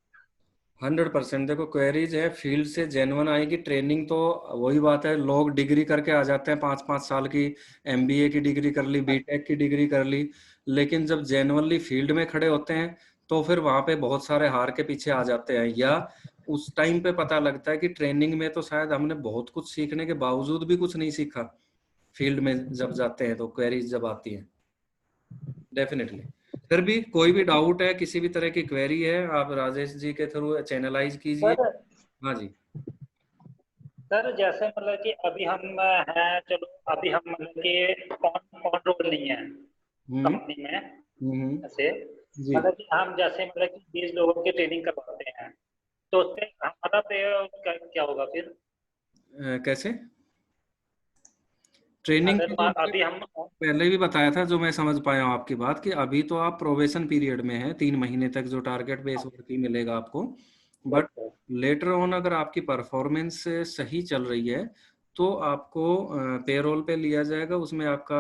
100% देखो, क्वेरीज है फील्ड से जेन्युइन आएगी, ट्रेनिंग तो वही बात है, लोग डिग्री करके आ जाते हैं, 5-5 साल की एमबीए की डिग्री कर ली, बीटेक की डिग्री कर ली, लेकिन जब जेन्युइनली फील्ड में खड़े होते हैं तो फिर वहां पे बहुत सारे हार के पीछे आ जाते हैं, या उस टाइम पे पता लगता है कि ट्रेनिंग में तो शायद हमने बहुत कुछ सीखने के बावजूद भी कुछ नहीं सीखा। फील्ड में जब जाते हैं तो क्वेरीज जब आती हैं, डेफिनेटली। फिर भी कोई भी डाउट है, किसी भी तरह की क्वेरी है, आप राजेश जी के थ्रू चैनलाइज कीजिए। सर हाँ जी। सर जैसे मतलब कि अभी हम हैं, चलो अभी हम मतलब कि कौन कौन रोल नहीं है हम्म कंपनी में, हम्म। ऐसे जी, मतलब कि हम जैसे मतलब कि 20 लोगों की ट्रेनिंग करवाते हैं, तो उससे हमारा पे क्या होगा फिर? कैसे ट्रेनिंग अगर की, तो अभी हम पहले भी बताया था, जो मैं समझ पाया हूँ आपकी बात, कि अभी तो आप प्रोबेशन पीरियड में है, 3 महीने तक जो टारगेट बेस वर्क ही मिलेगा आपको। बट लेटर ऑन अगर आपकी परफॉर्मेंस सही चल रही है तो आपको पेरोल पे लिया जाएगा, उसमें आपका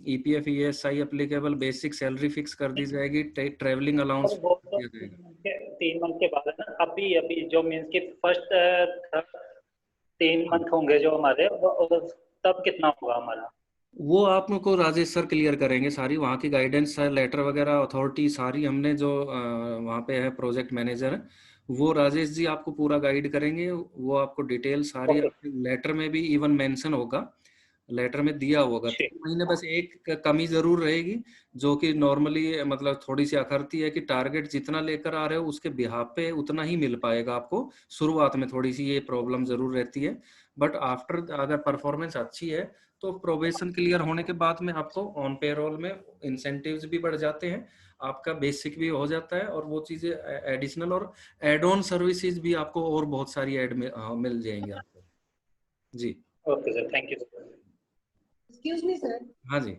EPF ESI applicable, basic salary fix कर दी जाएगी, ट्रेवलिंग अलाउंस वो तो दिया जाएगा। 3 मंथ के बाद है ना, अभी अभी जो मीन्स की फर्स्ट 3 मंथ होंगे जो हमारे तब कितना होगा हमारा? वो आपको राजेश सर क्लियर करेंगे, सारी वहाँ की गाइडेंस लेटर वगैरह अथॉरिटी सारी, हमने जो वहाँ पे है प्रोजेक्ट मैनेजर, वो राजेश जी आपको पूरा गाइड करेंगे, वो आपको डिटेल सारी ओके। लेटर में भी इवन मेंशन होगा लेटर में दिया होगा। 3 महीने बस एक कमी जरूर रहेगी जो कि नॉर्मली मतलब थोड़ी सी अखरती है कि टारगेट जितना लेकर आ रहे हो उसके बिहाफ पे उतना ही मिल पाएगा आपको। शुरुआत में थोड़ी सी ये प्रॉब्लम जरूर रहती है, बट आफ्टर अगर परफॉर्मेंस अच्छी है तो प्रोबेशन क्लियर होने के बाद में आपको ऑन पेरोल में इंसेंटिव्स भी बढ़ जाते हैं, आपका बेसिक भी हो जाता है, और वो चीजें एडिशनल और एड ऑन सर्विसेज भी आपको और बहुत सारी ऐड में मिल जाएंगे आपको। जी okay sir, thank you sir. Excuse me sir. हाँ जी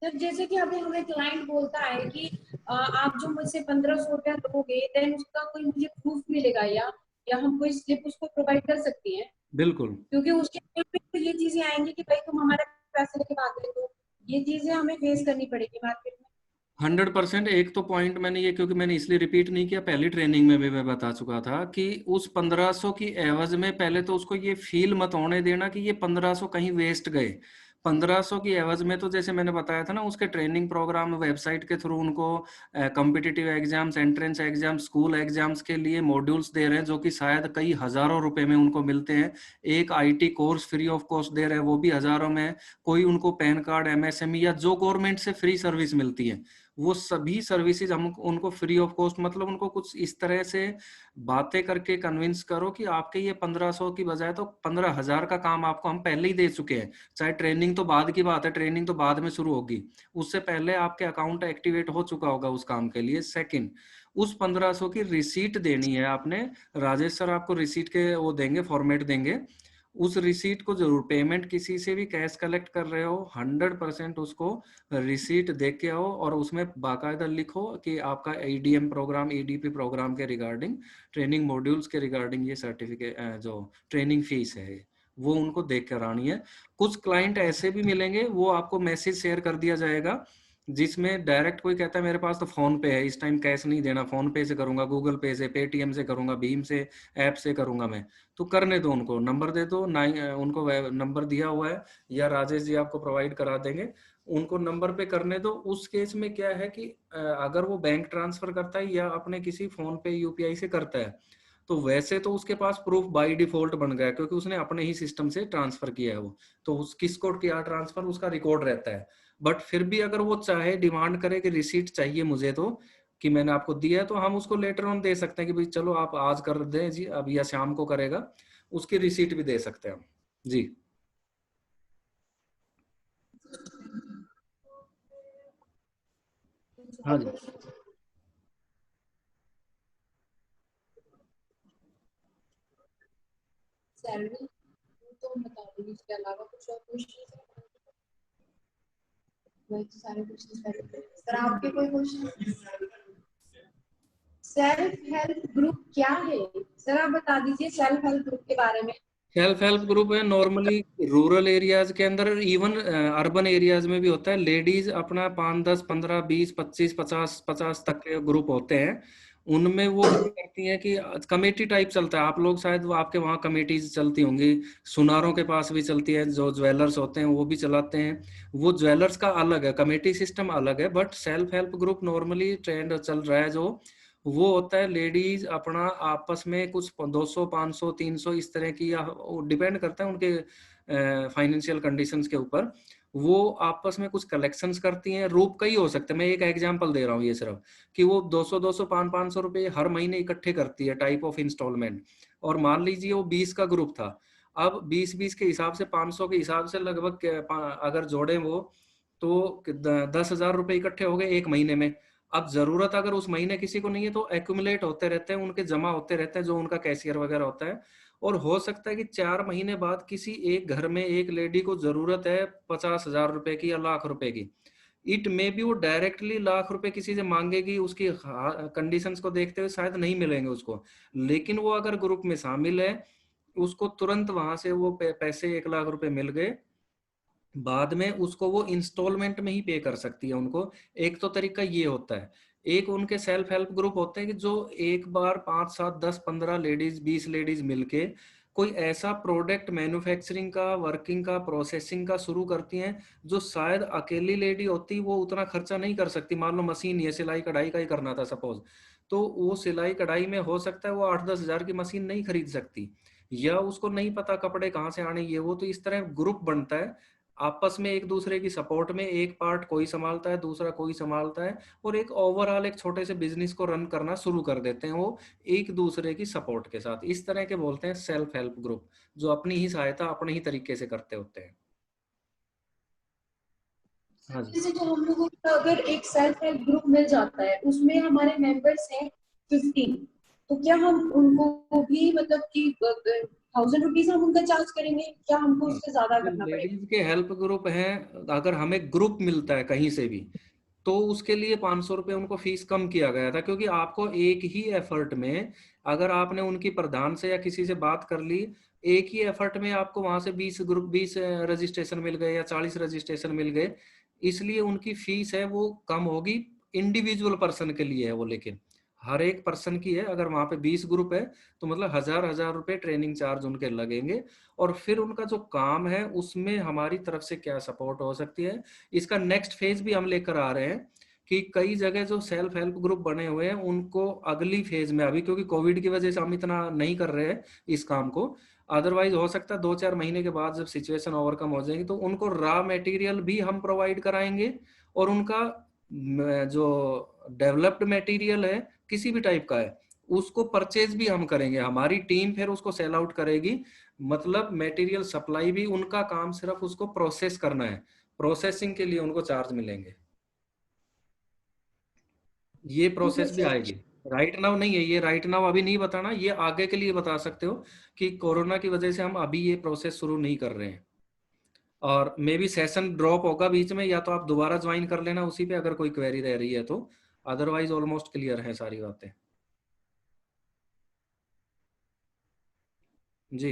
सर जैसे कि अभी हमें क्लाइंट बोलता है कि आप जो मुझसे 1500 रुपया दोगे, देन उसका कोई मुझे प्रूफ मिलेगा, या हम कोई स्लिप उसको प्रोवाइड कर सकती हैं? बिल्कुल। क्योंकि उसके पे तो ये चीजें आएंगी कि भाई तुम हमारे पैसे लेके भाग गए, तो ये चीजें हमें फेस करनी पड़ेगी मार्केट में। 100%। एक तो पॉइंट मैंने ये, क्योंकि मैंने इसलिए रिपीट नहीं किया, पहली ट्रेनिंग में भी मैं बता चुका था कि उस 1500 की एवज में पहले तो उसको ये फील मत होने देना कि ये 1500 कहीं वेस्ट गए। 1500 की एवज में तो जैसे मैंने बताया था ना, उसके ट्रेनिंग प्रोग्राम वेबसाइट के थ्रू उनको competitive exams, entrance exam, school exams के लिए मॉड्यूल्स दे रहे हैं जो कि शायद कई हजारों रुपए में उनको मिलते हैं। एक IT course free of cost दे रहे हैं, वो भी हजारों में। कोई उनको पैन कार्ड, एमएसएमई या जो गवर्नमेंट से फ्री सर्विस मिलती है वो सभी सर्विसेज हम उनको फ्री ऑफ कॉस्ट, मतलब उनको कुछ इस तरह से बातें करके कन्विंस करो कि आपके ये 1500 की बजाय तो 15,000 का काम आपको हम पहले ही दे चुके हैं। चाहे ट्रेनिंग तो बाद की बात है, ट्रेनिंग तो बाद में शुरू होगी, उससे पहले आपके अकाउंट एक्टिवेट हो चुका होगा उस काम के लिए। सेकंड, उस 1500 की रिसीट देनी है आपने। राजेश सर आपको रिसीट के वो देंगे, फॉर्मेट देंगे। उस रिसीट को जरूर, पेमेंट किसी से भी कैश कलेक्ट कर रहे हो 100% उसको रिसीट दे के आओ, और उसमें बाकायदा लिखो कि आपका एडीएम प्रोग्राम, एडीपी प्रोग्राम के रिगार्डिंग, ट्रेनिंग मॉड्यूल्स के रिगार्डिंग ये सर्टिफिकेट जो ट्रेनिंग फीस है वो उनको देख कर आनी है। कुछ क्लाइंट ऐसे भी मिलेंगे, वो आपको मैसेज शेयर कर दिया जाएगा जिसमें डायरेक्ट कोई कहता है मेरे पास तो फोन पे है, इस टाइम कैश नहीं देना, फोन पे से करूंगा, गूगल पे से, पेटीएम से करूंगा, भीम से ऐप से करूंगा मैं। तो करने दो, उनको नंबर दे दो, उनको नंबर दिया हुआ है या राजेश जी आपको प्रोवाइड करा देंगे, उनको नंबर पे करने दो। उस केस में क्या है कि अगर वो बैंक ट्रांसफर करता है या अपने किसी फोन पे यूपीआई से करता है तो वैसे तो उसके पास प्रूफ बाय डिफॉल्ट बन गया, क्योंकि उसने अपने ही सिस्टम से ट्रांसफर किया है वो, तो उस किसको किया ट्रांसफर उसका रिकॉर्ड रहता है। बट फिर भी अगर वो चाहे, डिमांड करे कि रिसीट चाहिए मुझे तो, कि मैंने आपको दिया है, तो हम उसको लेटर ऑन दे सकते हैं कि भाई चलो आप आज कर दें जी, अब या शाम को करेगा, उसकी रिसीट भी दे सकते हैं हम। जी हाँ जी। सैलरी तो बता दीजिए, इसके अलावा कुछ और क्वेश्चन? वही तो सारे क्वेश्चन सर, आपके कोई क्वेश्चन? सेल्फ हेल्प ग्रुप क्या है सर, आप बता दीजिए सेल्फ हेल्प ग्रुप के बारे में। सेल्फ हेल्प ग्रुप है नॉर्मली रूरल एरियाज के अंदर, इवन अर्बन एरियाज में भी होता है। लेडीज अपना 5, 10, 15, 20, 25, 50 तक के ग्रुप होते हैं। उनमें वो क्या करती हैं कि कमेटी टाइप चलता है, आप लोग शायद वो आपके वहाँ कमेटीज चलती होंगी, सुनारों के पास भी चलती है, जो ज्वेलर्स होते हैं वो भी चलाते हैं। वो ज्वेलर्स का अलग है, कमेटी सिस्टम अलग है, but self help group normally trend चल रहा है जो वो होता है लेडीज अपना आपस में कुछ 200, 500, 300 इस तरह की, या डिपेंड करता है उनके फाइनेंशियल कंडीशंस के ऊपर, वो आपस में कुछ कलेक्शंस करती हैं। रूप कई हो सकते हैं, मैं एक एग्जांपल दे रहा हूँ ये सिर्फ, कि वो 200, 200, 500 रुपए हर महीने इकट्ठे करती है, टाइप ऑफ इंस्टॉलमेंट। और मान लीजिए वो 20 का ग्रुप था, अब 20-20 के हिसाब से, 500 के हिसाब से लगभग अगर जोड़े वो, तो 10,000 रुपए इकट्ठे हो गए एक महीने में। अब जरूरत अगर उस महीने किसी को नहीं है तो एक्यूमुलेट होते रहते हैं, उनके जमा होते रहते हैं, जो उनका कैशियर वगैरह होता है। और हो सकता है कि 4 महीने बाद किसी एक घर में एक लेडी को जरूरत है 50,000 रुपए की या लाख रुपए की। इट मे बी वो डायरेक्टली लाख रुपए किसी से मांगेगी, उसकी कंडीशंस को देखते हुए शायद नहीं मिलेंगे उसको, लेकिन वो अगर ग्रुप में शामिल है, उसको तुरंत वहां से वो पैसे 1 लाख रुपए मिल गए, बाद में उसको वो इंस्टॉलमेंट में ही पे कर सकती है उनको। एक तो तरीका ये होता है। एक उनके सेल्फ हेल्प ग्रुप होते हैं कि जो एक बार 5, 7, 10, 15 लेडीज, 20 लेडीज मिलके कोई ऐसा प्रोडक्ट मैन्युफैक्चरिंग का, वर्किंग का, प्रोसेसिंग का शुरू करती हैं जो शायद अकेली लेडी होती वो उतना खर्चा नहीं कर सकती। मान लो मशीन ये सिलाई कढ़ाई का ही करना था सपोज, तो वो सिलाई कढ़ाई में हो सकता है वो 8-10 हजार की मशीन नहीं खरीद सकती, या उसको नहीं पता कपड़े कहाँ से आने ये वो, तो इस तरह ग्रुप बनता है आपस में एक दूसरे की सपोर्ट में, एक पार्ट कोई संभालता है, दूसरा कोई संभालता है, और एक ओवरऑल एक छोटे से बिजनेस को रन करना शुरू कर देते हैं वो एक दूसरे की सपोर्ट के साथ। इस तरह के बोलते हैं सेल्फ हेल्प ग्रुप, जो अपनी ही सहायता अपने ही तरीके से करते होते हैं। हाँ जी। जैसे जो हम लोगों का अगर एक सेल्फ हेल्प ग्रुप मिल जाता है, उसमें हमारे मेंबर्स हैं 15, तो क्या हम उनको भी मतलब कि 1000 रुपीज हम उनका चार्ज करेंगे, क्या हमको उससे ज्यादा करना पड़ेगा? लेडीज के हेल्प ग्रुप हैं, अगर हमें ग्रुप मिलता है कहीं से भी, तो उसके लिए 500 रुपये उनको फीस कम किया गया था, क्योंकि आपको एक ही एफर्ट में, अगर आपने उनकी प्रधान से या किसी से बात कर ली, एक ही एफर्ट में आपको वहां से 20 रजिस्ट्रेशन मिल गए या 40 रजिस्ट्रेशन मिल गए, इसलिए उनकी फीस है वो कम होगी। इंडिविजुअल पर्सन के लिए है वो, लेकिन हर एक पर्सन की है। अगर वहां पे 20 ग्रुप है तो मतलब 1000 रुपए ट्रेनिंग चार्ज उनके लगेंगे। और फिर उनका जो काम है उसमें हमारी तरफ से क्या सपोर्ट हो सकती है, इसका नेक्स्ट फेज भी हम लेकर आ रहे हैं कि कई जगह जो सेल्फ हेल्प ग्रुप बने हुए हैं उनको अगली फेज में, अभी क्योंकि कोविड की वजह से हम इतना नहीं कर रहे हैं इस काम को, अदरवाइज हो सकता है 2-4 महीने के बाद जब सिचुएशन ओवरकम हो जाएगी तो उनको रॉ मटेरियल भी हम प्रोवाइड कराएंगे, और उनका जो डेवलप्ड मटेरियल है किसी भी टाइप का है उसको परचेज भी हम करेंगे, हमारी टीम फिर उसको सेल आउट करेगी। मतलब मटेरियल सप्लाई भी, उनका काम सिर्फ उसको प्रोसेस करना है, प्रोसेसिंग के लिए उनको चार्ज मिलेंगे। ये प्रोसेस भी आएगी। राइट नाउ नहीं है ये, राइट नाउ अभी नहीं बताना, ये आगे के लिए बता सकते हो कि कोरोना की वजह से हम अभी ये प्रोसेस शुरू नहीं कर रहे हैं। और मे बी सेशन ड्रॉप होगा बीच में, या तो आप दोबारा ज्वाइन कर लेना उसी पे अगर कोई क्वेरी रह रही है तो, अदरवाइज ऑलमोस्ट क्लियर है सारी बातें। जी।